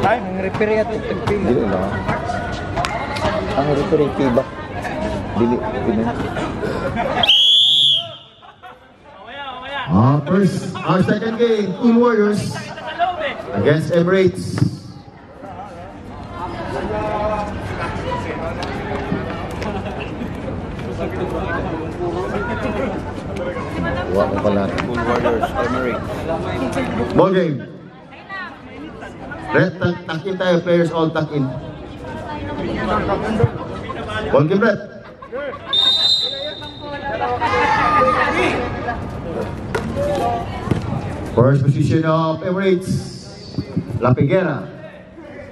Ang referee at tagpili. Dili lang. Ang referee tibak. Dili. First, our second game, Cool Warriors against Emirates. Huwag ko pala. Cool Warriors, Emirates. Ball game. Red, tuck-in tayo, players all tuck-in. Ball game, Red. First position of Emirates, La Figuera.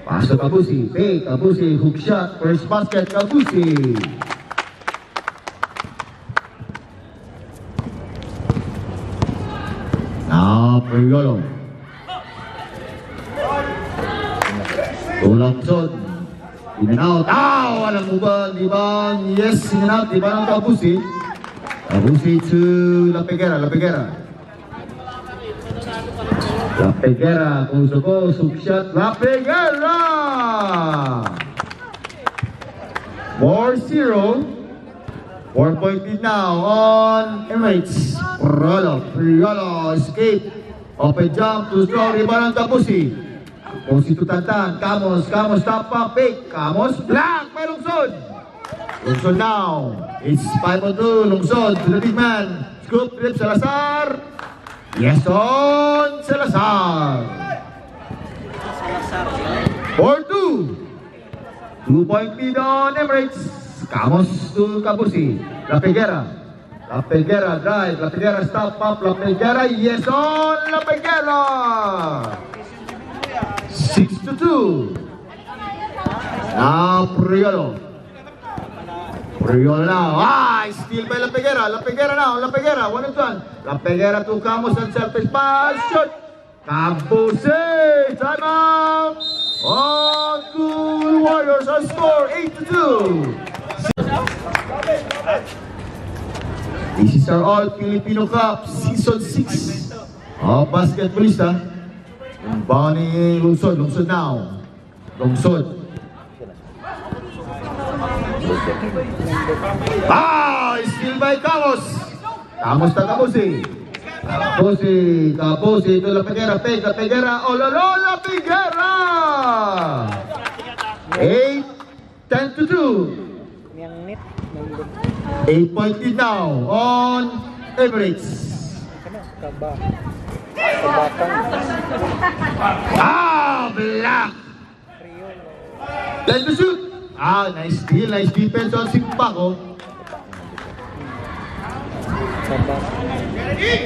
Pass to Kabusi, fake, Kabusi, hook shot, first basket, Kabusi. Now, Priolo. Tulapson. In and out. Walang uban, Iban. Yes, in and out, Iban ang Kabusi. Kabusi to La Figuera, La Figuera. La Figuera, coast-to-coast, hook shot, La Figuera! 4-0. 4-point lead now on Emirates. Priolo, escape. Open jump to strong rebound ng Kabusi. Kabusi to Tantan. Camos, top up, fake. Camos, black, may lungsod. Lungsod now. It's 5-2, lungsod to the big man. Scoop, trip, Salazar. Yes on Salazar. 4-2. 2-point lead on Emirates. Camos to Kabusi. La Figuera. La Figuera drive. La Figuera stop up. La Figuera. Yes on La Figuera. 6-2. Now Priolo. Priolo now. Steal by La Figuera. La Figuera now. La Figuera. 1-1. La Figuera to Camos and surface pass. Shot. Kabusi. Time out. On Cool Warriors on score 8-2. This is our All Filipino Cup Season 6 of Basketballista. Yung Bonnie Lungsod now. Lungsod. Steal by Camos. Camos na Kabusi. Kabusi to La Figuera. Fake La Figuera. La Figuera. 10-2. 8-point lead now on Emirates. Black. Time to shoot. Nice steal, nice defense on Simpako.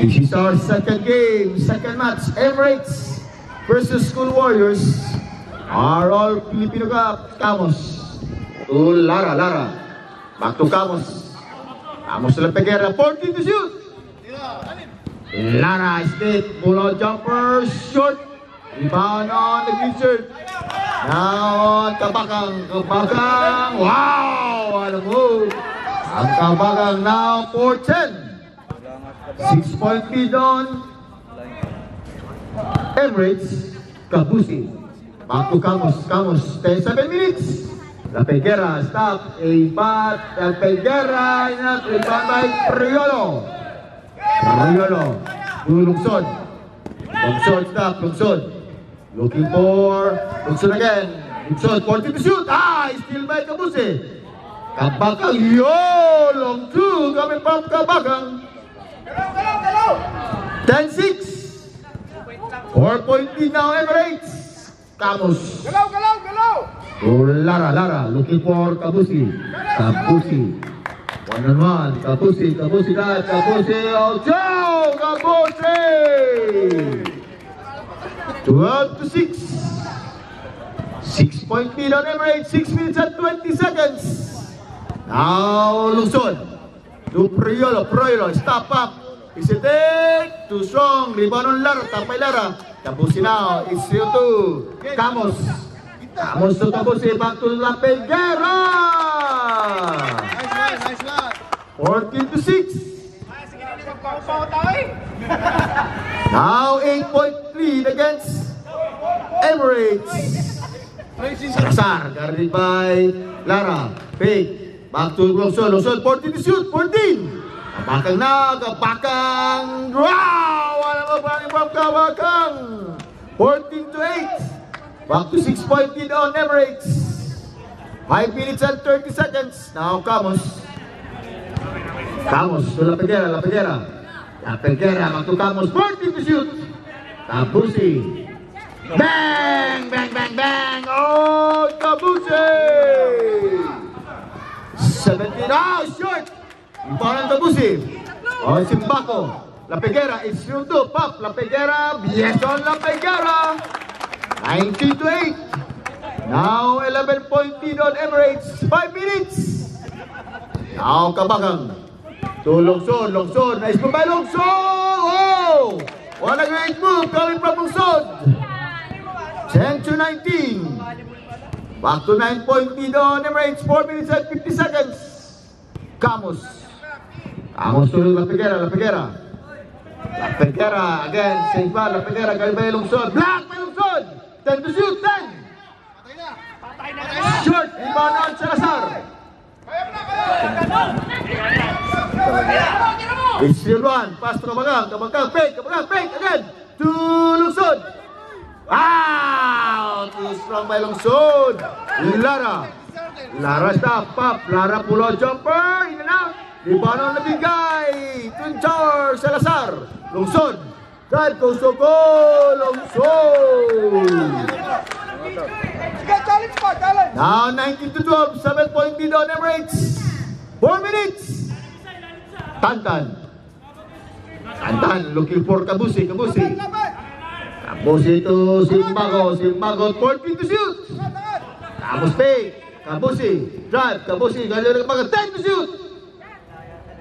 This is our second game, second match. Emirates versus Cool Warriors. Our All Filipino Cup. Camos to Lara. Back to Camos. Camos to La Figuera, 14 to shoot. Lara escape, pull-out jumper, short. Rebound on the green shirt. Now on Kabakang. Wow! What a move. Ang Kabakang now 4-10. 6-point lead on Emirates. Kabusi. Back to Camos. 10-7 minutes. La Figuera stop, La Figuera rebound by Priolo. Lungsod stop, Lungsod. Looking for Lungsod again. Lungsod, 40 to shoot. Steal by Kabusi. Kabakang, long two coming from Kabakang. 10-6. 4-point lead now Emirates. Camos. Lara, looking for Kabusi. 1-on-1. Kabusi dive. Kabusi. 12-6. 6-point lead on Emirates. 6 minutes and 20 seconds. Now Lungsod. To Priolo. Stop up. Isitek. Too strong. Rebound on Lara. Tapay Lara. Kabusi now. It's 0-2. Camos to Kabusi, back to La Figuera. Nice lot. 14-6. Now 8-point lead against Emirates. Salazar, guarded by Lara. Fake. Back to Longson. Longson, 14 to shoot. 14. Kabakang na. Kabakang. Wow! Wala mo kabakang. 14 to 8. Back to 6-point lead on Emirates. 5 minutes and 30 seconds. Now Camus. Camus to La Peguera. La Peguera. La Peguera. Back to Camus. 14 to shoot. Tabusi. Bang! Bang! Bang! Bang! Oh! Tabusi! 17. Oh! Short! Parang Tabusi. Oh, Simbako. La Peguera. It's through to Pop. La Peguera. Yes on La Peguera. 19 to 8. Now 11-point lead on Emirates. 5 minutes. Now Kabakang. To Longson. Longson. Nice move by Longson. Oh! What a great move coming from Longson. 10 to 19. Back to 9-point lead on Emirates. 4 minutes and 50 seconds. Camus. Camus to La Peguera. La Peguera. La Peguera. Again. Same pa. La Peguera. Galing by Longson. Black by Longson. 10 to shoot. 10. Short. Rebound on Salazar. It's still one. Pass to Kabakang. Kabakang. Fake. Kabakang. Fake. Again. To Longson. Ah! Too strong by Longson. Lara. Lara stop. Pop. Lara pull out jumper. In and out. Rebound on the big guy. Twin Tower. Salazar. Longson. Drive goes to goal. Longson. Now 19 to 12. 7-point lead on Emirates. 4 minutes. Tantan. Tantan looking for Kabusi. Kabusi. Kabusi to Simbako. Simbako 14 to shoot. Camus fake. Kabusi. Drive. Kabusi. Galing na 10 to shoot.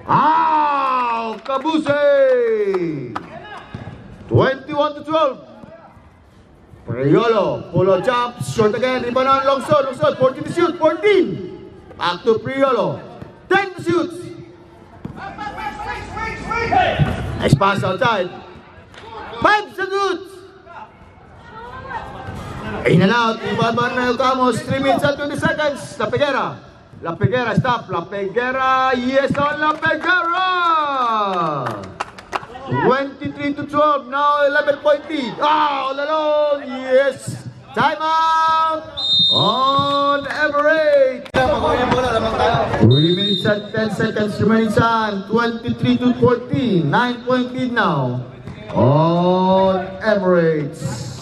Ow! Kabusi. 21 to 12. Priolo. Pull jump. Short again. Rebound on Longson. Longson 14 to shoot. 14. Back to Priolo. 10 to shoot. Nice pass outside. 5 seconds. In and out. Rebound by Camus. 3 minutes and 20 seconds. La Peguera. La Peguera stop. La Peguera. Yes on La Peguera. 23 to 12. Now 11-point lead. Ah, all alone. Yes. Time out on Emirates. 3 minutes and 10 seconds remaining time. 23 to 14. 9-point lead now on Emirates.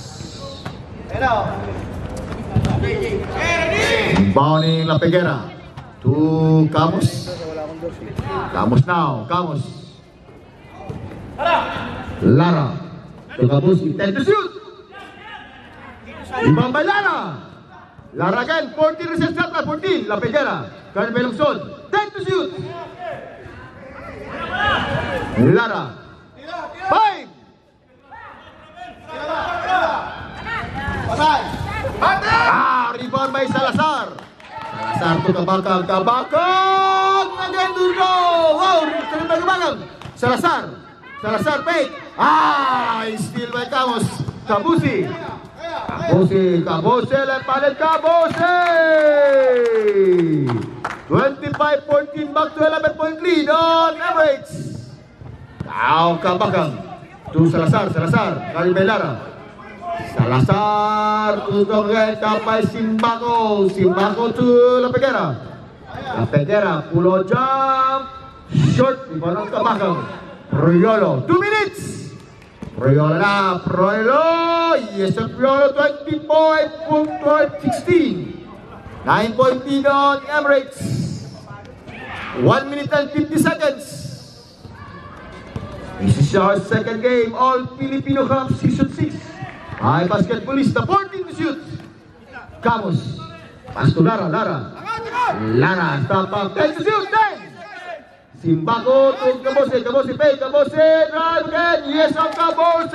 Bounding La Peguera to Camus. Camus now. Camus. Lara. To Camus. 10 to shoot. Ibang by Lara. Lara again. 14 receives shot. 14. La Peguera. Karen Belongson. 10 to shoot. Lara. 5. Rebound by Salazar. Salazar to Kabakang. Kabakang. Again to go. Wow. Return by Kabakang. Salazar. Salazar fake. Steal by Camus. Kabusi. Kabusi. Kabusi. Palit Kabusi. 25-14. Back to 11-point lead on Emirates. Now Kabakang. To Salazar. Salazar. Kari Belara. Salazar to by Simbako. Simbako to La Peguera. La Peguera. Pull jump. Short. Ibanon Kabakang. Priolo. 2 minutes. Priolo na. Priolo. Yes, Priolo. 16. 9-point lead on Emirates. 1 minute and 50 seconds. This is our second game. All Filipino Cup Season 6. Ay basketballista. 14 to shoot. Camus. Pass to Lara. Lara. Lara. Stop up. 10 to shoot. 10. Simbako to Kabose. Kabose pay. Kabose. Drive again. Yes, on Kabose.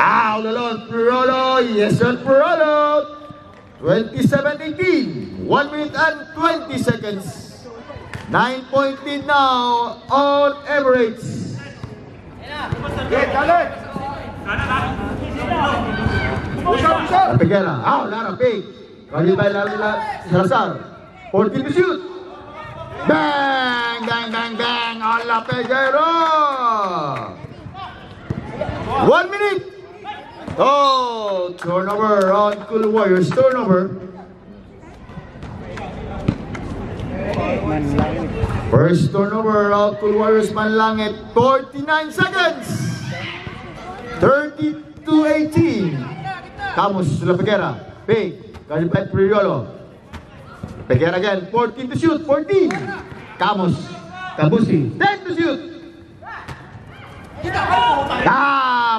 All alone. Pirolo. Yes, on Pirolo. 27-18. 1 minute and 20 seconds. 9-point lead now on Emirates. Lapigera. Lara, big. Kali by Salazar. 14 to shoot. Bang! Bang, bang, bang! On Lapigera! 1 minute! Oh, turnover on Cool Warriors. Turnover. First turnover of Cool Warriors Manlangit. 49 seconds. 30-18. Camus Lapigera. Big. Kali by Priolo. Lapigera again. 14 to shoot. 14. Camus. Kabusi. 10 to shoot.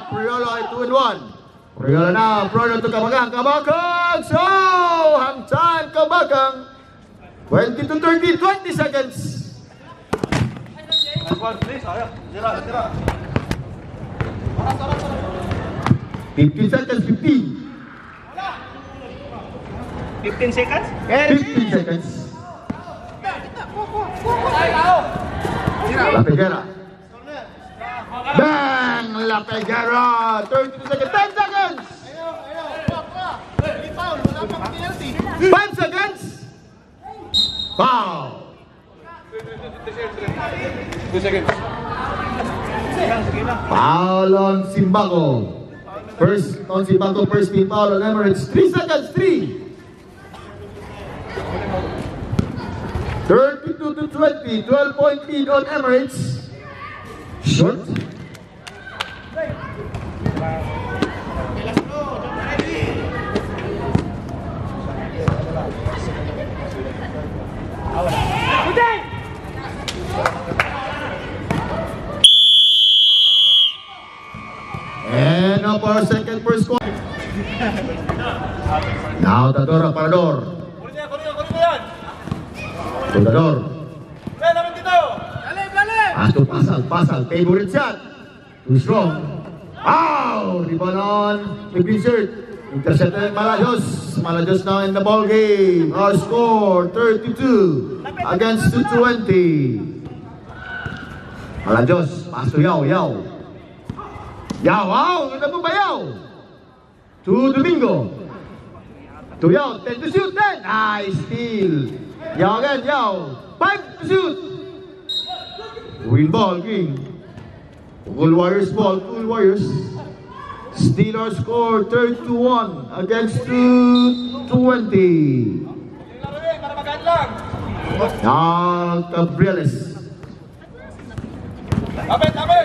Priolo ay 2-1. Priolo na. Priolo to Kabagang. Kabagang. So, Hamtan Kabagang. 20-30. 20 seconds. 15 seconds. 15. 15 seconds? 15 seconds. Lapigera. Bang! Lapigera. 32 seconds. 10 seconds. 5 seconds. Foul. 2 seconds. Foul on Simbago. First on Simbago. First team foul on Emirates. 3 seconds. 3. 32-20. 12-point lead on Emirates. Short. And now for our second first quarter. Now Tador Parador. Tador. Asto pasal. Favorite shot. Too strong. Ow! Rebound on the green shirt. Intercepted Malajos. Malajos now in the ball game. Our score 32 against 220. Malajos. Paso Yao. Yao, ganda po ba Yao? To Domingo. To Yao, 10 to shoot, 10. Nice steal. Yao again, Yao. 5 to shoot. Win ball, Green. Cool Warriors ball, Cool Warriors. Steal our score, 31 against 220. Now, Cabrieles.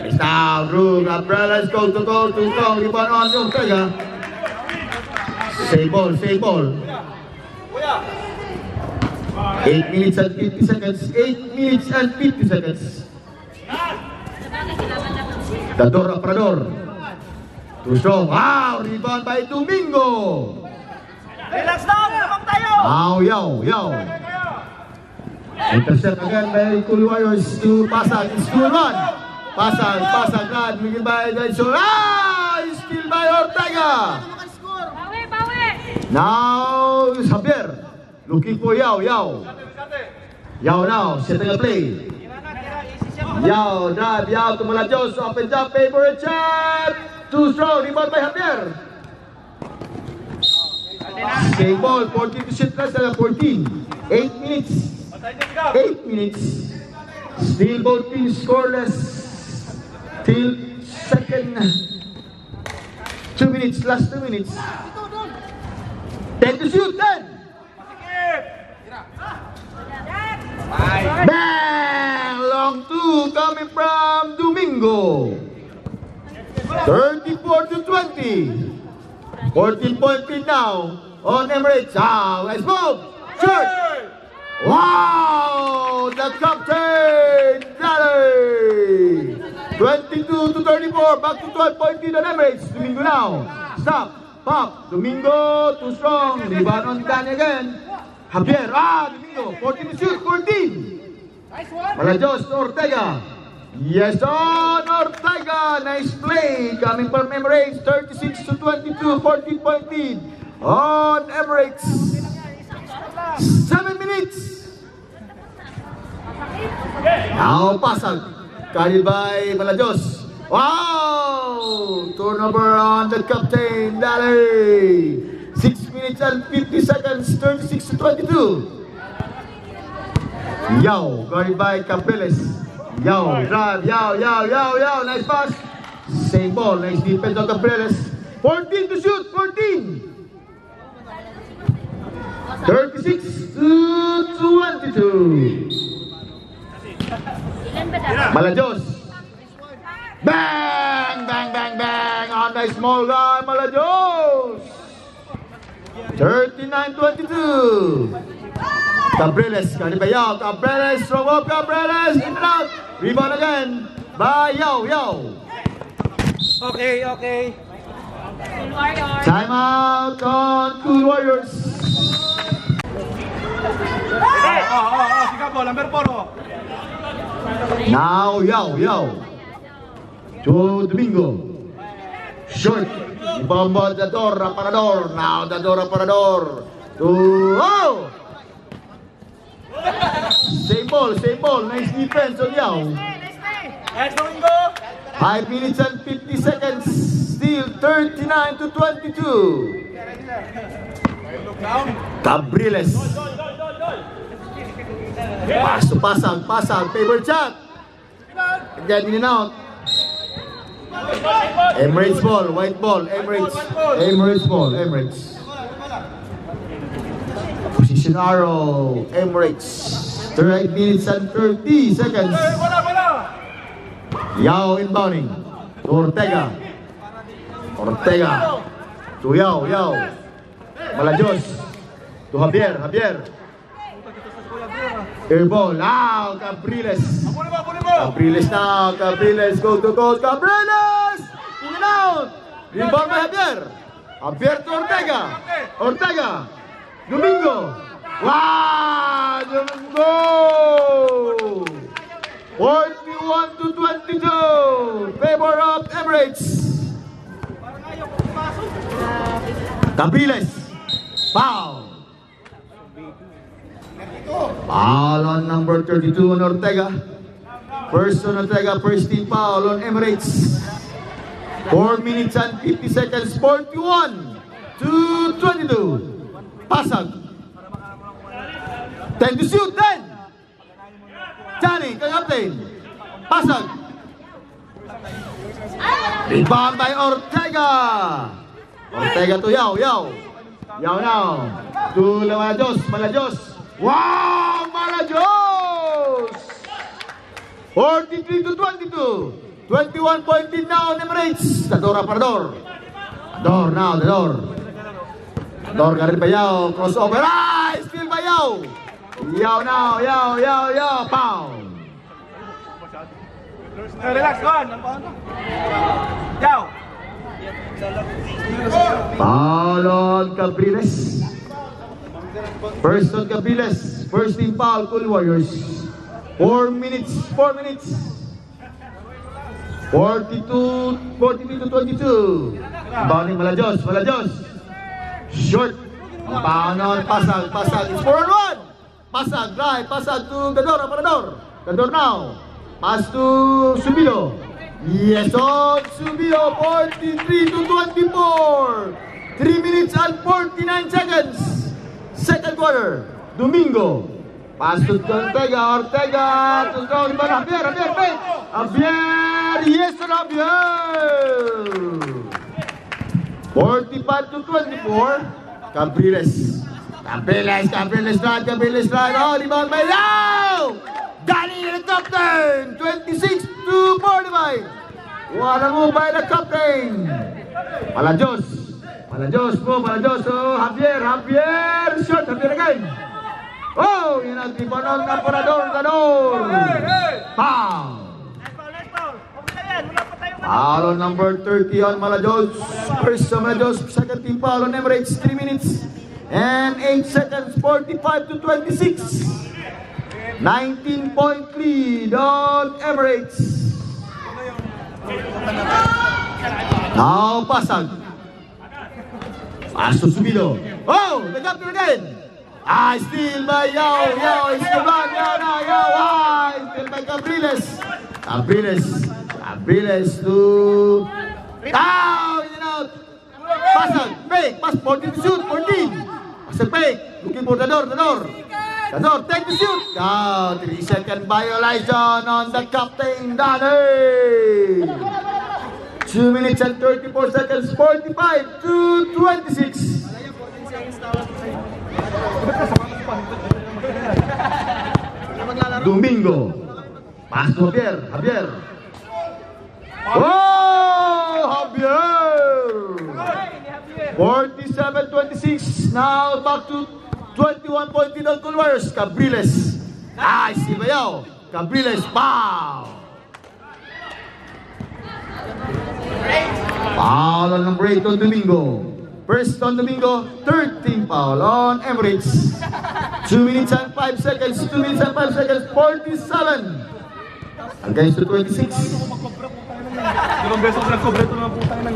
It's now Drew Cabrieles goes to goal. Rebound on Ortega. Save ball. 8 minutes and 50 seconds. 8 minutes and 50 seconds. Tador Prador. Too strong. Wow! Rebound by Domingo. Relax lang! Lamang tayo! Yao. Intercept again by Cool Warriors to Pasag. It's 2-1. Pasag, glad. Miguel by Edson. Steal by Ortega. Bawi! Now, Javier. Looking for Yao. Yao now. Setting a play. Yao, drive. Yao to Malajos. Up and down. Favorite shot. Too strong. Rebound by Javier. Same ball. 14 to shoot. Less than 14. 8 minutes. 8 minutes. Still both teams scoreless. Till second. 2 minutes. Last 2 minutes. 10 to shoot. 10. Bang! Long two coming from Domingo. 34-20. 14-point lead now on Emirates. Nice move. Short. Wow! The captain, Dali. 22-34. Back to 12-point lead on Emirates. Domingo now. Stop. Pop. Domingo too strong. Rebound on Dani again. Javier. Domingo. 14 to shoot. 14. Malajos to Ortega. Yes, on Ortega. Nice play coming from Emirates. 36-22. 14-point lead on Emirates. 7 minutes. Now Pasag. Carried by Malajos. Wow! Turnover on the captain, Dali. 6 minutes and 50 seconds, 36 to 22. Yao, guarded by Capeles. Yao, drive, Yao, nice pass. Same ball, nice defense of Capeles. 14 to shoot, 14. 36 to 22. Malajos. Bang! On the small guy, Malajos. 39-22. Cabriles, Canibayao, Cabriles, throw up, Cabriles, in and out. Rebound again by Yao. Okay. Time out on Cool Warriors. Sige po, number 4 oh. Now Yao. To Domingo. Short. Ibamba Dador, Aparador. Now Dador, Aparador. To Same ball. Nice defense on Yao. Let's go. 5 minutes and 50 seconds. Still 39 to 22. Cabriles. Pasang. Favorite shot. Again, in and out. Emirates ball, white ball, Emirates ball, Emirates. Position arrow, Emirates. 3 minutes and 30 seconds. Yao inbounding to Ortega. To Yao. Malajos to Javier. Air ball now, Cabriles. Cabriles, go to goal, Cabriles! In and out! Rebound by Javier to Ortega. Domingo. Wow! Domingo! 41 to 22. Favor of Emirates. Cabriles. Foul. Foul on number 32 on Ortega. First team foul on Emirates. 4 minutes and 50 seconds, 41 to 22. Pasag. 10 to shoot, 10. Johnny, captain. Pasag. Rebound by Ortega. Ortega to Yao. Yao now. To Malajos. Wow, Malajos! 43 to 22. 21 point lead now on Emirates. Dador. Dador garin pa Yao. Crossover. Still by Yao. Yao now. Yao. Pound. Relax, go on. Yao. Foul on Cabriles. First on Cabriles. First team foul, Cool Warriors. 4 minutes. 42 to 22. Bounding Malajos. Short. Foul on Pasag. It's 4-on-1. Pasag, drive. Pasag to Dador. Dador now. Pass to Subilo. Yes, on Subilo. 43 to 24. 3 minutes and 49 seconds. Second quarter. Domingo. Pass to Ortega. To throw the ball. Javier. Yes, Javier. 45 to 24. Cabriles drive. Oh, rebound by Yao. Danny the captain. 26 to 45. What a move by the captain. Malajos. Oh, Javier. Shot, Javier again. Oh, yun ang tipanon ng Dador. Foul. Foul on number 30 on Malajos. First on Malajos, second team foul on Emirates. 3 minutes and 8 seconds, 45 to 26. 19-point lead on Emirates. Now Pasag. Pass to Subilo. Oh, the captain again. Still by Yao. It's the run. Yao. Still by Cabriles. Cabriles to... Down! In and out! Pasag! Fake! Pass! 14 to shoot! 14! Pasag fake! Looking for the door! The door! The door! Take the shoot! Down! 3-second violation on the captain, Danny! 2 minutes and 34 seconds, 45 to 26. Domingo. Pass to Javier. Javier. Oh, Javier. 47-26. Now back to 21 point lead on Colwars. Cabriles. Nice, Silvayo. Cabriles. Pow. Foul on number 8 on Domingo. First on Domingo, 13 foul on Emirates. 2 minutes and 5 seconds, 2 minutes and 5 seconds, 47 against the 26. Dalawang beses nag-cover ito ng putang ng...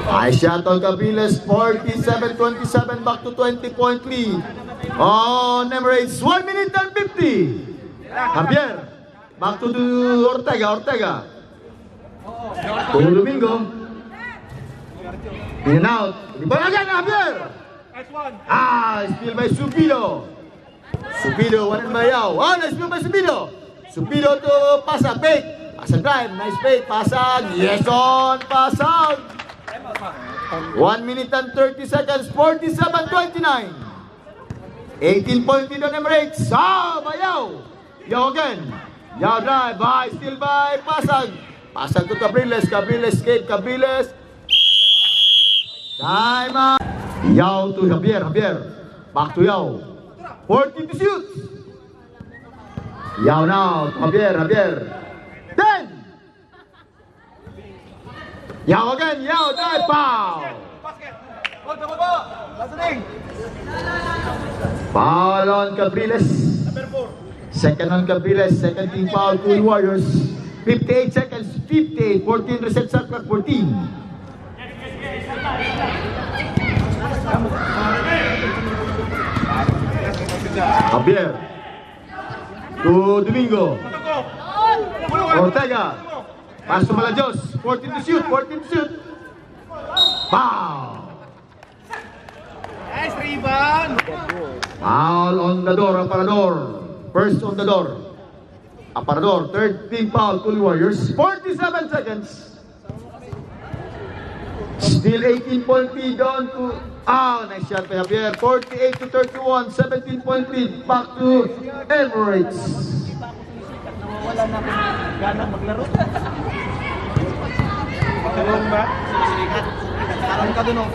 High shot on Cabriles, 47-27, back to 20-point lead. On Emirates, 1 minute and 50. Javier, back to Ortega. To Domingo. In and out. Rebound again, Javier. Steal by Subido. Subido, one in Mayao. Oh, nice steal by Subido. Subido to Pasag. Fake. Pasag drive. Nice fake. Pasag. Yes on. Pasag. 1 minute and 30 seconds. 47-29. 18-point lead on Emirates. Mayao. Yao again. Yao drive. Steal by Pasag. Pasag to Cabriles. Cabriles escape. Cabriles. Time out. Yao to Javier. Javier. Back to Yao. 40 to shoot. Yao now. Javier. Javier. 10. Yao again. Yao drive. Foul. Foul on Cabriles. Second on Cabriles. Second team foul. Cool Warriors. 58 seconds. 58. 14 reset shot clock. 14. Javier to Domingo. Ortega. Pass to Malajos. 14 to shoot. 14 to shoot. Foul. Nice rebound! Foul on the door. Aparador. First on the door. Aparador. Third team foul. Cool Warriors. 47 seconds. Still 18-point lead on to... nice shot by Javier. 48 to 31. 17-point lead. Back to Emirates. Wala na akong gana maglaro. Magkalong ba? Parang ka dun, oh.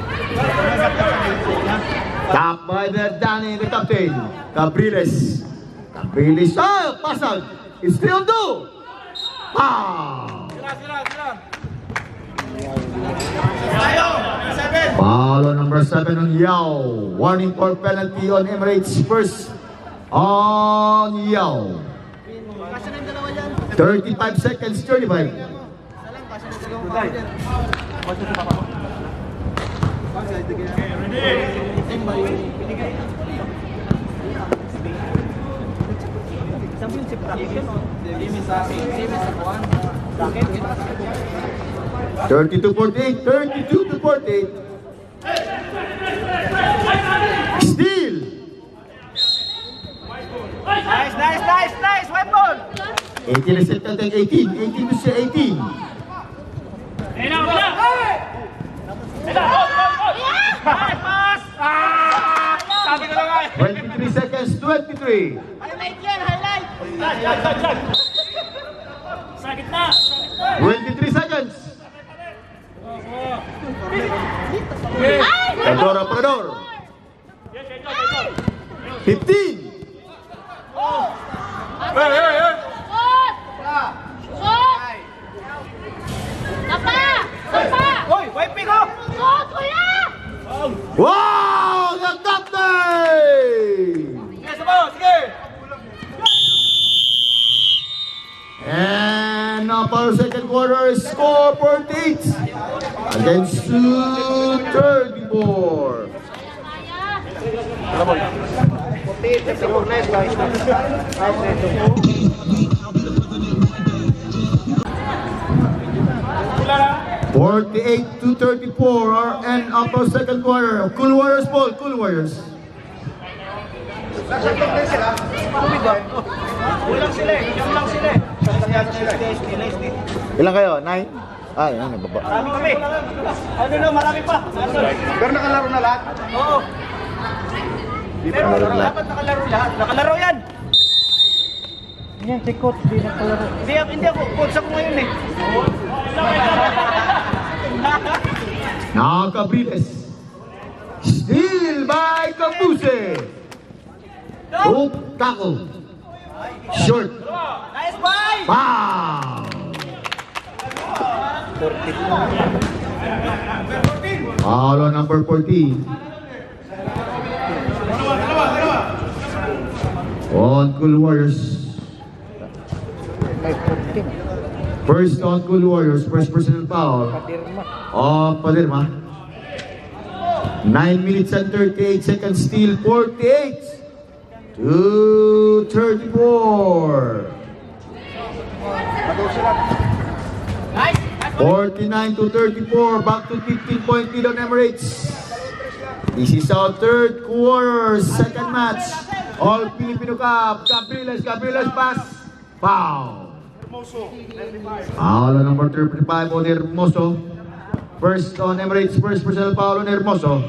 Top by the Danny, the captain. Cabriles. Cabriles. Pasag. It's still do. Sira. Foul on number 7 on Yao. Warning for penalty on Emirates. First on Yao. 35 seconds, 35. Thirty-two 48. 32 to 48. Steal. Nice, weapon! 18 is set contact 18. 18 to 18. Pass! Sabi ko na nga 23 seconds, 23. Highlight yan, highlight! 23 seconds. Aparador. 15. Hey! Shot! Tapa! Hoy, wiping ko! Shot, kuya! Wow! The captain! Sige! And now for second quarter, score 48 against 34. to 34 are end of our second quarter. Cool Warriors ball, Cool Warriors. Ilan kayo? 9? Ay, ano, baba. Marami kami. Ano na, marami pa. Pero nakalaro na lahat? Oo. Pero nakalaro lahat. dapat nakalaro lahat. Nakalaro yan. Yan, si coach, di nakalaro. Hindi ako, coach ako ngayon eh. Now Cabriles. Steal by Cabuse. Hook tackle. Short. Nice boy! Foul. Foul on number 14. On Cool Warriors. First on Cool Warriors, first personal foul. Paderma. 9 minutes and 38 seconds, still 48 to 34. 49 to 34, back to 15-point lead on Emirates. This is our third quarter, second match. All Filipino Cup. Cabriles pass. Foul. Foul on number 35 on Hermoso. First on Emirates, first personal foul on Hermoso.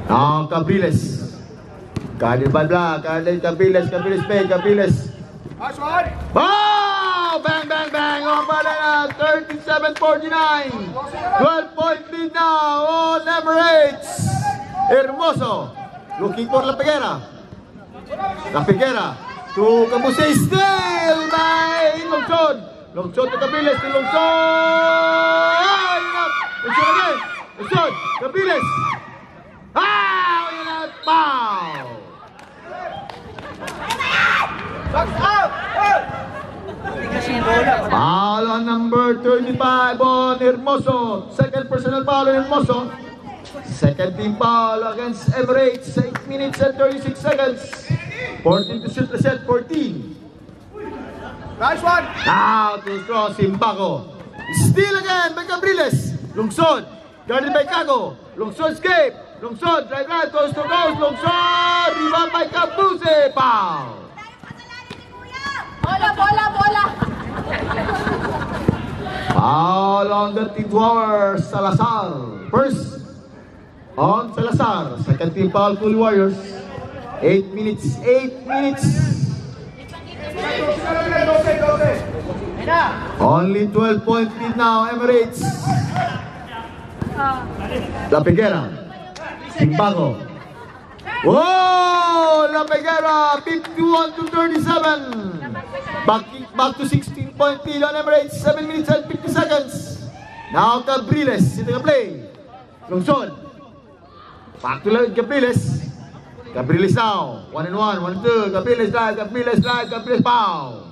Now Cabriles. Guarded by Black, guarded Cabriles pay, Cabriles. Wow! Bang, bang, bang! On Balena, 37-49. 12-point lead now on Emirates. Hermoso. Looking for La Figuera. La Figuera to Cabuse, still by Longson. Longson to Cabriles, to Longson. Longson again. Longson, Cabriles. Foul! Foul on number 35 on Hermoso. Second personal foul on Hermoso. Second team foul against Emirates. 8 minutes and 36 seconds. 14 to shoot the set, 14. Nice one! Now to draw Simbaco. Steal again by Cabriles. Lungsod. Guarded by Cago. Lungsod escape. Lungsod drive right, coast to coast. Lungsod. Rebound by Cabuse. Foul. Bola! Foul on the team foul, Salazar. First on Salazar. Second team foul, Cool Warriors. 8 minutes. Only 12-point lead now, Emirates. La Figuera. Simbago. Whoa! La Figuera, 51 to 37. Back to 16-point lead on Emirates. 7 minutes and 50 seconds. Now Cabriles sitting a play. Lungsod. Back to Cabriles. Cabriles now. 1-1, 1-2. Cabriles drive, Cabriles foul.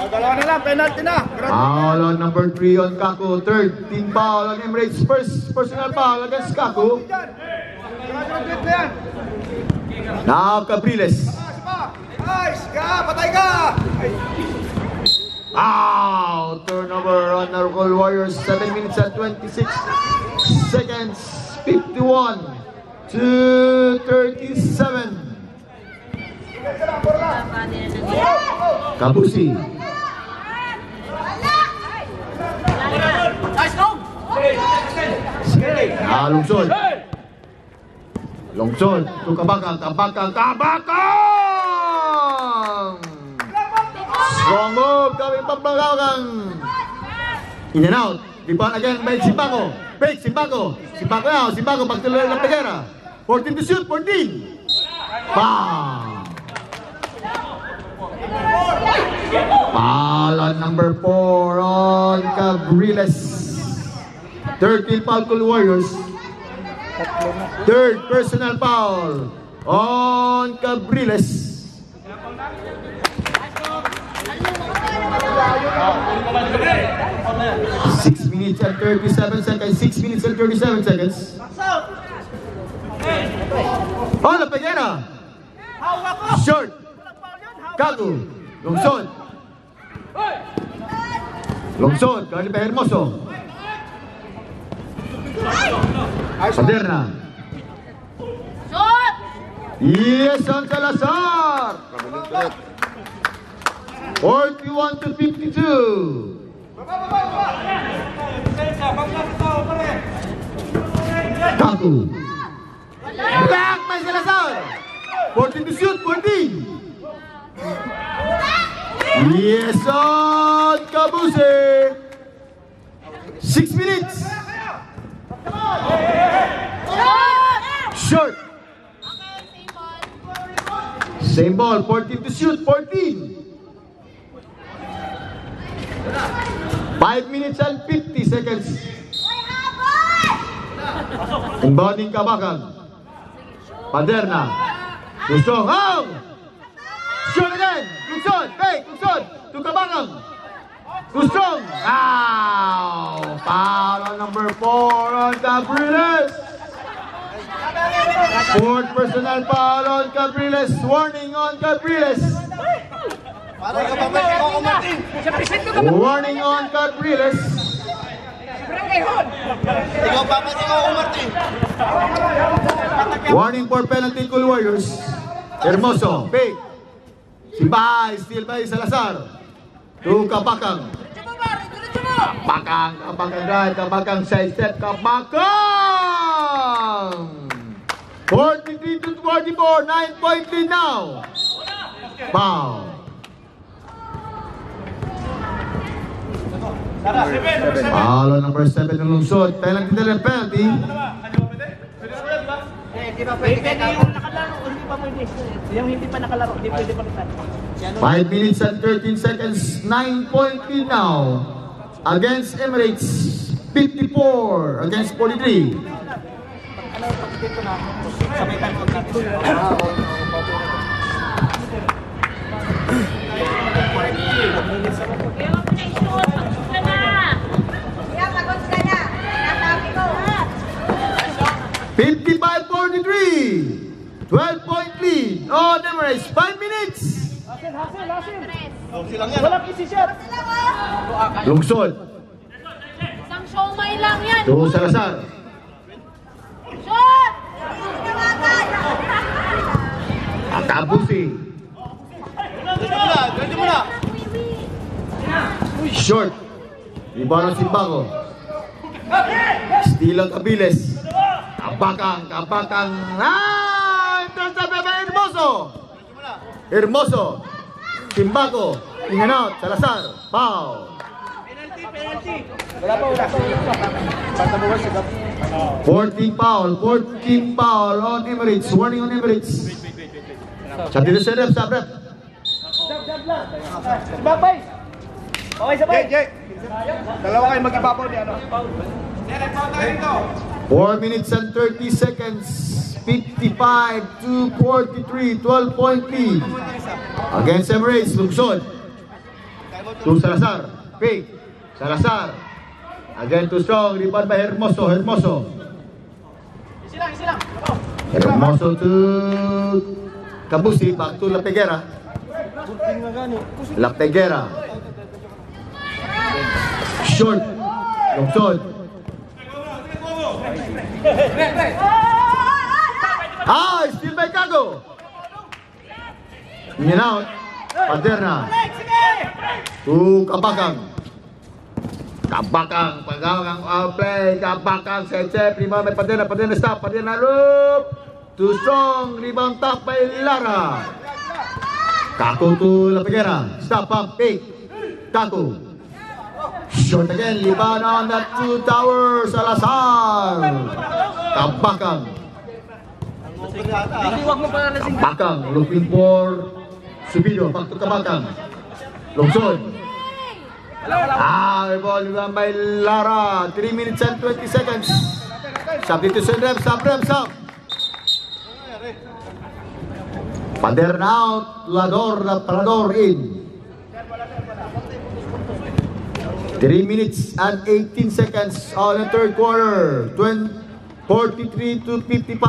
Dalawa na lang, penalty na. Foul on number 3 on Kaku. Third team foul on Emirates. First personal foul against Kaku. Now Cabriles. Nice! Patay ka! Turnover on our Cool Warriors. 7 minutes and 26 seconds. 51 to 37. Cabuse. Lungsod. Lungsod to Kabakang. Strong move coming from Kabakang. In and out. Rebound again by Simbaco. Break Simbaco. Simbaco back to La Figuera. 14 to shoot. 14. Foul. Foul on number 4 on Cabriles. Third team foul, Cool Warriors. Third personal foul on Cabriles. 6 minutes and 37 seconds. 6 minutes and 37 seconds. Oh, La Peguera. Short. Kago. Lungsod. Lungsod. Carly Hermoso. Paderna. Yes, San Salazar. 41 to 52. Kaku. Back by Salazar. 14 to shoot, 14. Yes, on Kabuse. 6 minutes. Short. Same ball, 14 to shoot, 14. 5 minutes and 50 seconds. Inbounding Kabakan. Paderna. Lusong. Oh! Shoot again. Lusong. Hey, Lusong. To Kabakan. Lusong. Ow! Foul on number 4 on Capriles. Fourth personal foul on Capriles. Warning on Capriles. Warning on Capriles. Warning for penalty Cool Warriors. Hermoso. Big. Sibay. Still by Salazar. To Kabakang. Kabakang. Kabakang drive. Kabakang side step. Kabakang. 43 to 44. 9-point lead now. Foul. Foul on number 7 ng lungsod. Penalty nila penalty. Pwede yung nakalaro, hindi pa pwede. Yung hindi pa nakalaro, hindi pwede palitan. 5 minutes and 13 seconds. 9-point lead now. Against Emirates. 54 against 43. Sabay tayo natin. Pagod ka na. Nasabi ko. 55-43. 12-point lead. Oh, Emirates. 5 minutes. Walang easy shot. Lungsod. Isang siomay lang yan. To Salazar. Shot! Akabusi. Short. Rebound ng Simbago. Steal ang Cabiles. Kabakang. Kabakang. Ah! Entrance of Hermoso. Hermoso. Simbago. In and out. Salazar. Foul. Wala pa. 14 foul. 14 foul on Emirates. Warning on Emirates. Sabi na sa rep. Sa rep. Babay. Okay, sabay. Dalawa kayo mag-ibabaw ni ano. 4 minutes and 30 seconds. 55 to 43. 12-point lead. Against Emirates. Lungsod. To Salazar. Fake. Salazar. Again too strong. Rebound by Hermoso. Hermoso. Easy lang. Hermoso to Kabusi. Back to La Peguera. La Peguera. Short. Lungsod. Ah! Still by Kago. In and out. Paderna. To Kabakang. Kabakang. Pagawang outplay. Kabakang. Seche. Prima may Paderna. Paderna stop. Paderna loop. Too strong. Rebound top by Lara. Kaku to La Peguera. Stop up. Pick. Kaku. Short again. Liban on that two tower. Salazar. Kabakang. Kabakang. Looking for Subido. Back to Kabakang. Lungsod. Ah, ball run by Lara. 3 minutes and 20 seconds. Substitution rep. Stop. Paderna out. Parador in. 3 minutes and 18 seconds on the third quarter. 43 to 55.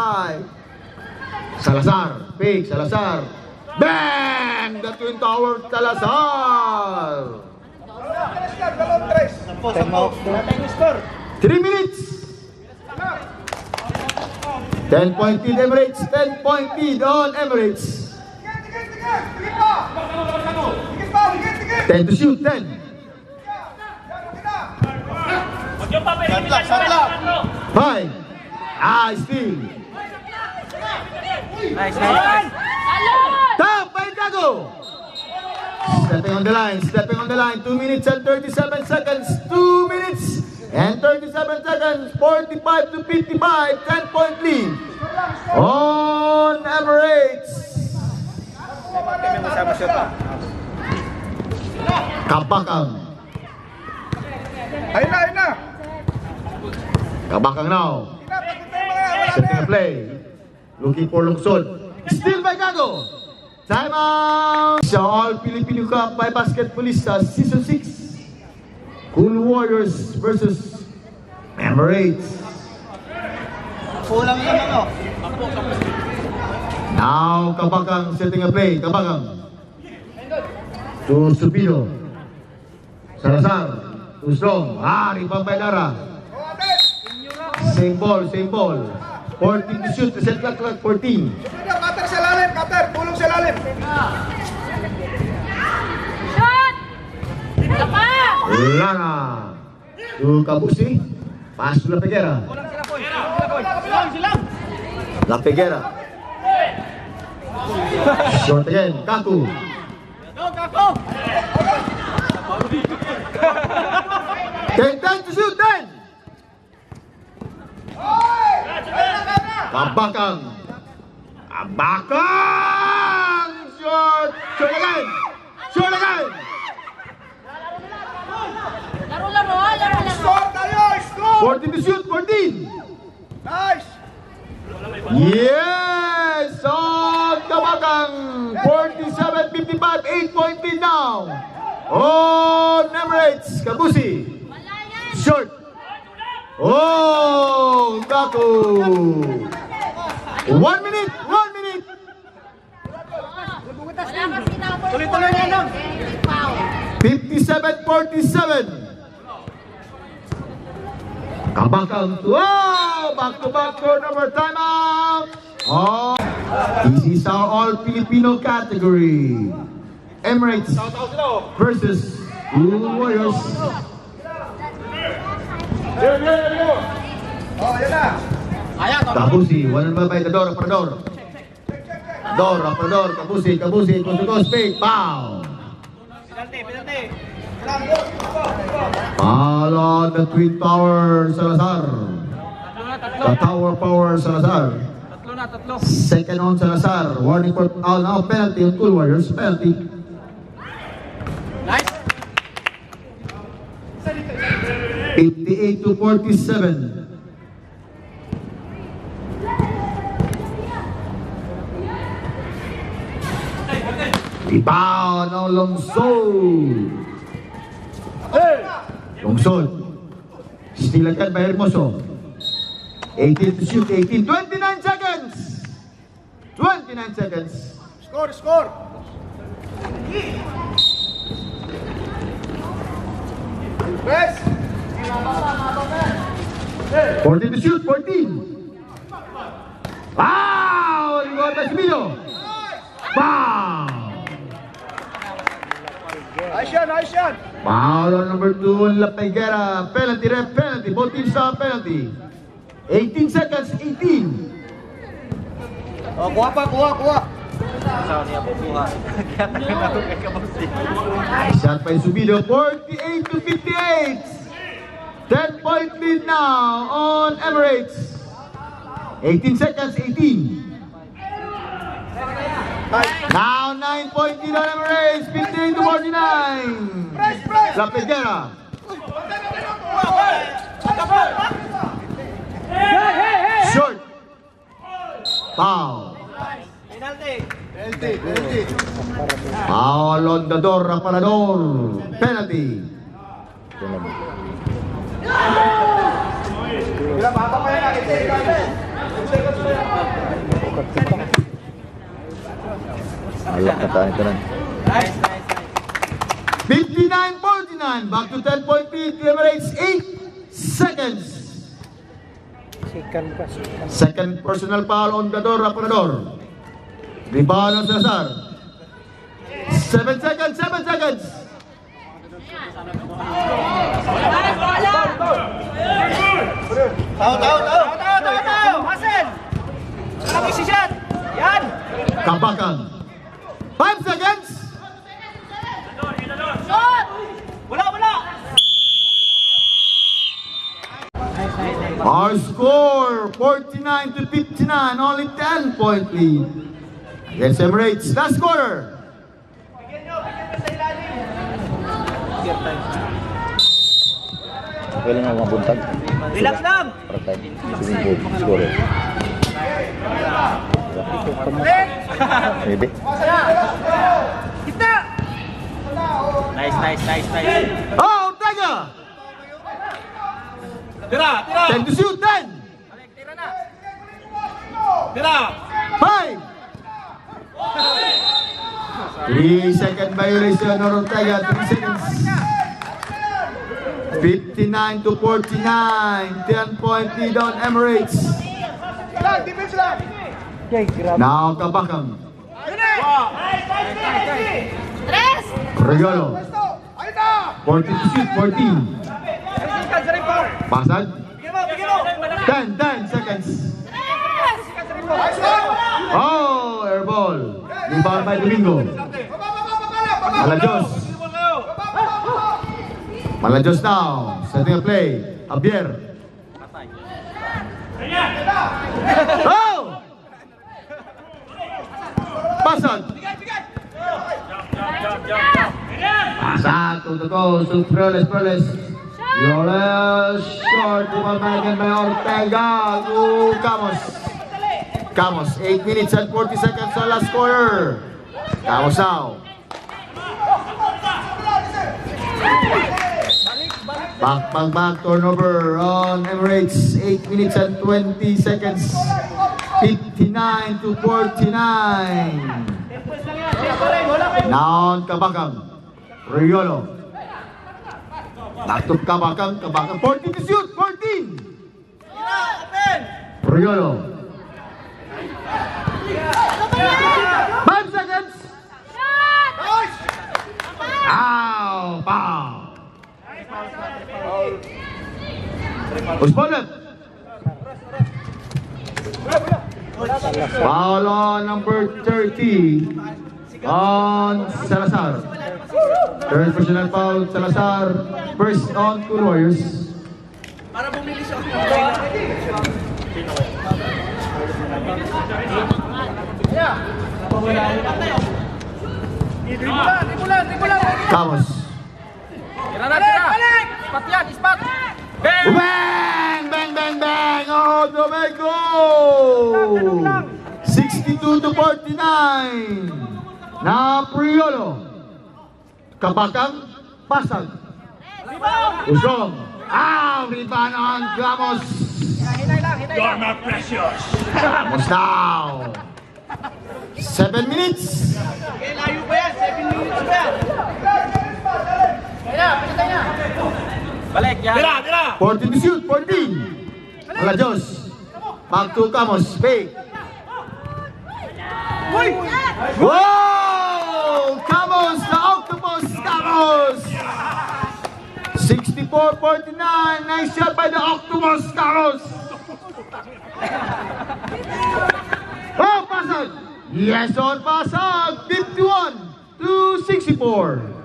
Salazar, fake, Salazar. Bang! The Twin Tower, Salazar. 3 minutes. 10-point lead Emirates. 10-point lead on Emirates. 10 to shoot, 10. Five. Steal. Nice. Tap by Gago. Stepping on the line. 2 minutes and 37 seconds. 2 minutes and 37 seconds. 45 to 55. 10-point lead on Emirates. Kabakang. Ayun na. Kabakang now. Setting a play. Looking for Lungsod. Still by Gago. Time out. Sa All Filipino Cup by Basketballista Season 6. Cool Warriors versus Emirates. Kulang lang ano. Now Kabakang setting a play. Kabakang. To Subido. Salazar. Too strong. Rebound by Lara. Same ball. 14 to shoot. Set clock 14. Cutter sa lalim, cutter. Tulong sa lalim. Shot! Tapa! Lara. To Kabusi. Pass to La Peguera. La Peguera. Short again. Kaku. Ten to shoot. 10. Kabakang. Short again. Laro. Score tayo, score. 14 to shoot. 14. Nice. Yes! On Kabakang. 47-55. 8-point lead now. On Emirates. Kabusi. Short. Oh, Kaku. 1 minute. Tuloy-tuloy na lang. 57-47. Kabakang to back to number timeout. This is our All Filipino category. Emirates versus Blue Warriors. Oh, yan na. Kabusi, one by the door, upper door. Kabusi, goes fake, foul. Penalty. Foul on the Twin Tower, Salazar. The Tower Power, Salazar. Tatlo. Second on Salazar. Warning for foul now, penalty on Cool Warriors, penalty. Nice. 58 to 47. Rebound ng Lungsod. Steal agad by Hermoso. 18 to shoot. 29 seconds. Score. Press. 14 to shoot. 14. Wow! Rebound by Simino. Wow! Nice yan. Foul on number 2 on La Peguera. Penalty, ref, penalty. Both teams have penalty. 18 seconds, 18. Oh, kuha. Saan niya bubuha? Kaya tayo na ito kay Kabusi. Nice shot by Subido. 48 to 58. 10-point lead now on Emirates. 18 seconds, 18. Now 9-point lead on Emirates. 58 to 49. La Peguera. Short. Foul. Penalty. Foul on the door, Rapalador. Penalty. Tunog. Alak na tayo ito na. 59-49. Back to 10-point lead. Emirates 8 seconds. Second personal foul on Gador Apunador. Rebound on Salazar. 7 seconds. 7 seconds. Tao! Hasen! Lagi si shot! Yan! Kabakan. 5 seconds. Shot! Wala! Our score 49-59. Only 10-point lead. Against Emirates. Last quarter. Okay lang ang mga buntag. Relax lang! Para tayo. Swimming pool. Siguro. Maybe. Nice. Oh, Ortega. Tira! 10 to shoot. 10. Tira! 5. 3-second violation of Ortega. 3 seconds. 59-49. 10-point lead on Emirates. Now Kabakang. Tres! Regalo. 14 to shoot. 14. Pasad. 10 seconds. Tres! Oh, airball. Rebound by Domingo. Malajos. Malajos now. Setting a play. Javier. Oh! Pasad. Pasad to the goal. To Perez. Yoles short. Pumabagan by Ortega. To Camos. 8 minutes and 40 seconds on last quarter. Camos now. Back turnover on Emirates. 8 minutes and 20 seconds. 59-49. Now on Kabakang. Riolo. Back to Kabakang. 14 to shoot. 14. Riolo. 5 seconds. Ow! Pow! Usponet. Foul on number 30 on Salazar. Third personal foul, Salazar. First on Cool Warriors. Camos. Ispat! Bang! Oh, Domingo! 62-49. Na Priolo. Kabakang. Pasag. Usong. Rebound on Camos. You're my precious! Camos now. 7 minutes. Layo pa yan! 7 minutes pa yan! Balik yan! Tira! 14 to shoot. 14. Malajos. Back to Camos. Fake. Whoa! Camos, the octopus, Camos! 64-49. Nice shot by the octopus, Camos! Oh, Pasag! Yes, on Pasag! 51-64.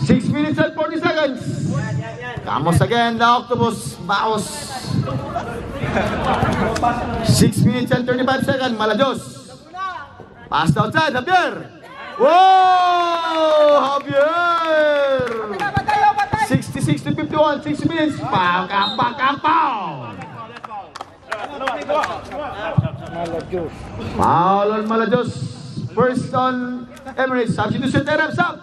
6 minutes and 40 seconds. Camos again, the octopus, Baos. 6 minutes and 35 seconds, Malajos. Passed outside, Javier. Whoa! Javier! 66-51, 6 minutes. Kampang. Foul on Malajos. First on Emirates. Substitution, Terem, stop.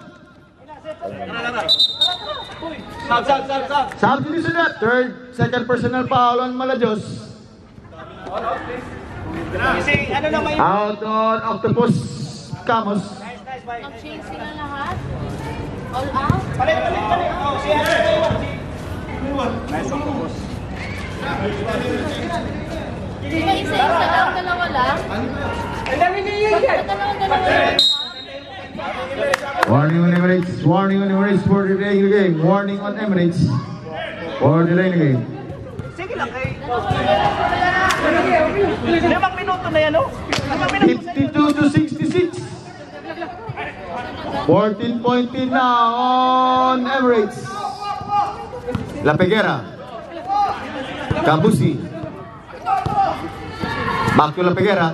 Substitution na. Second personal foul on Malajos. Kasi ano naman yung... Out on Octopus Camus. Nag-change sila lahat. All out. Palit. Oh, si ano na yun? Nice octopus. Di ba isa-isa lang, dalawa lang? Ang dami niya yun! Dalawa lang. Warning on Emirates. Warning on Emirates for delaying the game. Warning on Emirates for delaying the game. Sige lang kay... 5 minuto na yan, oh. 52 to 66. 14-point na on Emirates. La Peguera. Cabusi. Back to La Peguera.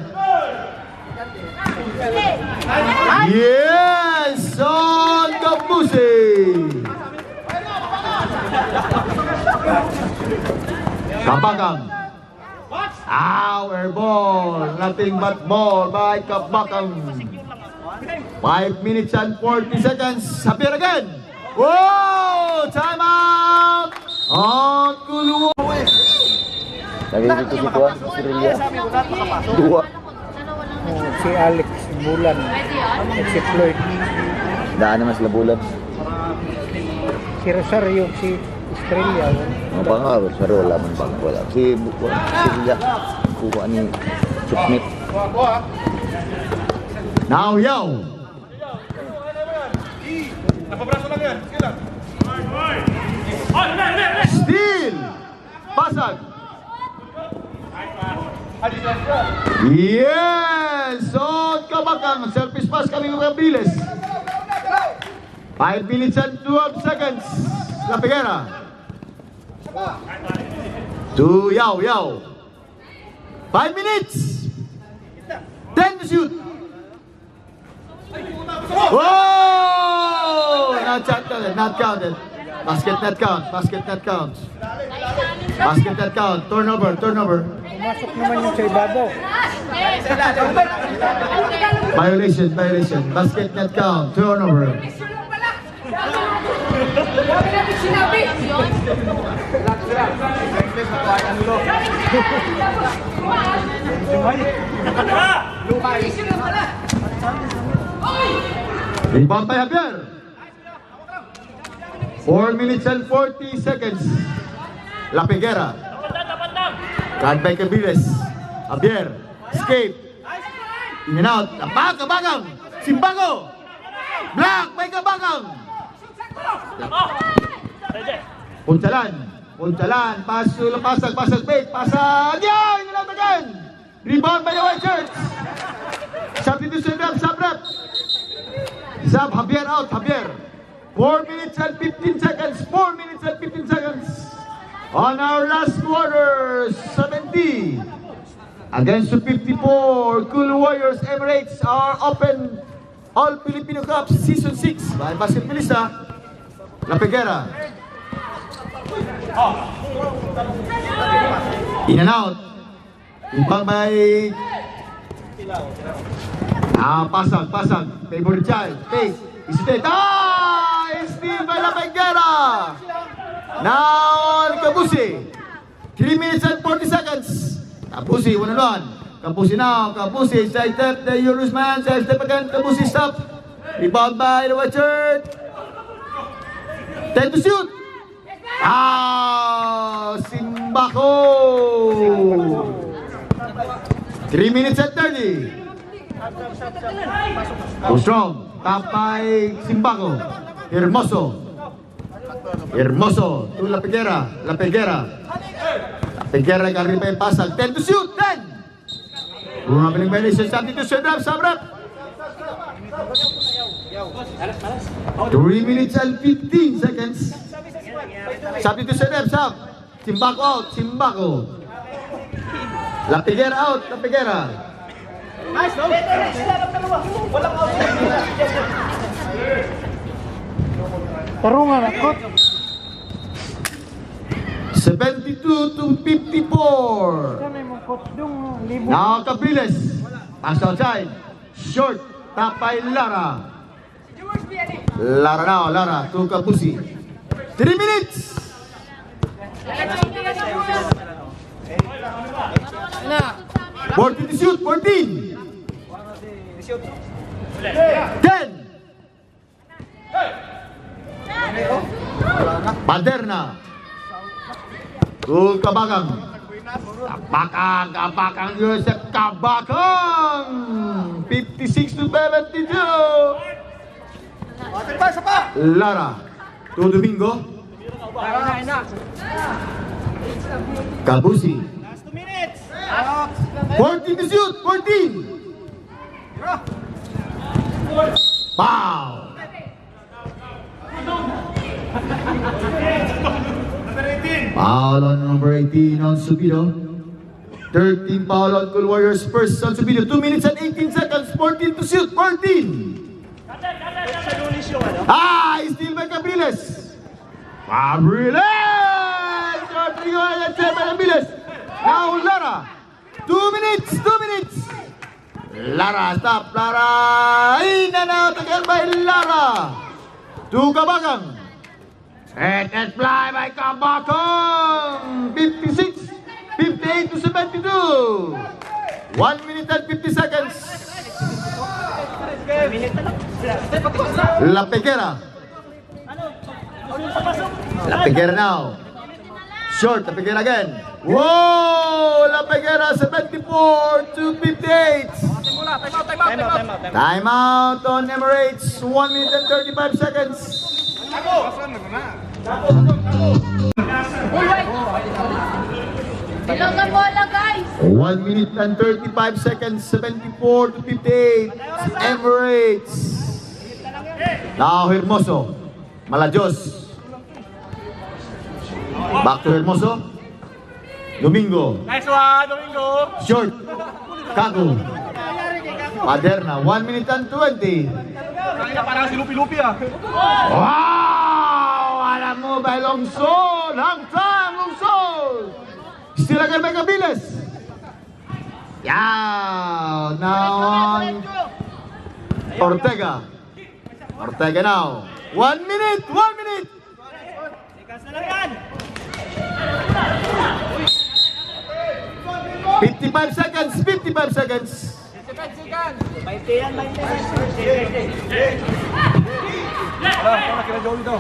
Yes! On Cabusi. Kabakang. Our ball. Nothing but ball by Kabakang. 5 minutes and 40 seconds. Appear again. Whoa! Time out! On Kuluwa. Lagi dito si Kuya, si Rilya. Dua. Dalawa lang. Si Alex Bulan, Pwede yan? si Floyd, Daan naman sila bulan. si Rosario, si Estrella. Ang pangaro, sa wala man bang wala. Si Rilya, kuha ni Chupnit. Now, yo! Napabraso lang yan. Sige lang. Steal! Pasag! Yes! On Kabakang. Service pass kami mga bilis. 5 minutes and 12 seconds. La Peguera. To Yao Yao. 5 minutes. 10 to shoot. Whoa! Not counted. Not counted. Basket not count. Basket not count. Basket not count. Turnover. Turnover. Pumasok naman yung sa ibabaw. Violation. Violation. Basket not count. Turnover. Rebound by Javier. 4 minutes and 40 seconds. La Peguera. Card by Cabiles. Javier. Escape. In and out. Kabakang. Simbago. Black by Kabakang. Puncalan. Puncalan. Pasag. Fake. Pasag. Yan! In and out again. Rebound by the White Shirts. Substitution rep. Sub rep. Sub. Javier out. Javier. 4 minutes and 15 seconds. 4 minutes and 15 seconds. On our last quarter, 70 against the 54. Cool Warriors Emirates are open All Filipino Cup Season 6 by Basket Melissa. La Peguera. In and out. Ibang by pasag. Favorite child. Face. Istate. Steal by La Peguera. Now on Cabusi. 3 minutes and 40 seconds. Cabusi, 1-on-1. Cabusi now. Cabusi, side step. The Eurus man. Side step again. Cabusi stop. Rebound by the White Shirt. 10 to shoot. Simbaco. 3 minutes and 30. Too strong. Tap by Simbaco. Hermoso to La Peguera. La Peguera carry pa yung pasag. 10 to shoot. 10. Rumabiling violation. Substitution rep. Sub rep. 3 minutes and 15 seconds. Substitution rep. Sub. Simbaco out. Simbaco. La Peguera out. La Peguera. Nice, no? Walang out. Tarungan ako. 72 to 54. Yan ay mga coach dong. Libo. Now Cabiles. Pass outside. Short. Tap by Lara. Lara now. Lara to Cabusi. 3 minutes. 14 to shoot, 14. 10. Baderna. Tul Kabakang. Kabakang Yosef Kabakang. 56 to 72. Lara. To Domingo. Kabusi. 14 to shoot, 14. Foul. Foul on number 18 on Subido. 13 foul on Cool Warriors first on Subido. 2 minutes and 18 seconds. 14 to shoot. 14. Still by Cabriles. Cabriles! Rodrigo and Cabriles. Now Lara. 2 minutes. 2 minutes. Lara, stop. Lara. In and out again by Lara. To Kabakang. Set and fly by Kabakang. 56, 58 to 72. 1 minute and 50 seconds. La Peguera. La Peguera now. Short, La Peguera again. Whoa! La Peguera 74 to 58. Time out on Emirates. 1 minute and 35 seconds. Bilang ang bola, guys! 1 minute and 35 seconds. 74 to 58. Emirates. Now Hermoso. Malajos. Back to Hermoso. Domingo. Nice one, Domingo. Short. Kaku. Paderna. 1 minute and 20. Parang si Lupi-Lupi ah. Wow! Alam mo ba, Longson? Hangtang, Longson! Still again by Cabiles. Yeah! Now on Ortega. Ortega now. 1 minute! 1 minute! 55 seconds! 55 seconds! Kira Joey daw.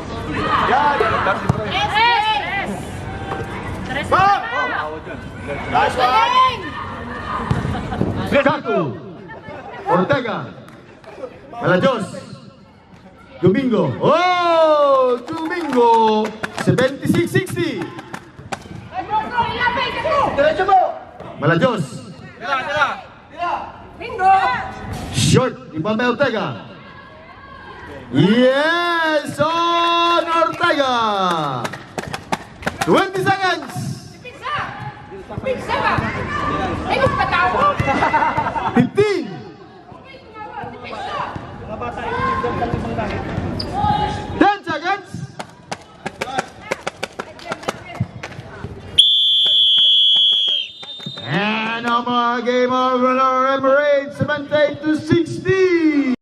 Kaku. Ortega. Malajos. Domingo. Oh! Domingo. 76-60. Malajos. Short. Ibang by Ortega. Yes! On Ortega. 20 seconds. 15. 10 seconds. And no more game over Emirates 78 to 60.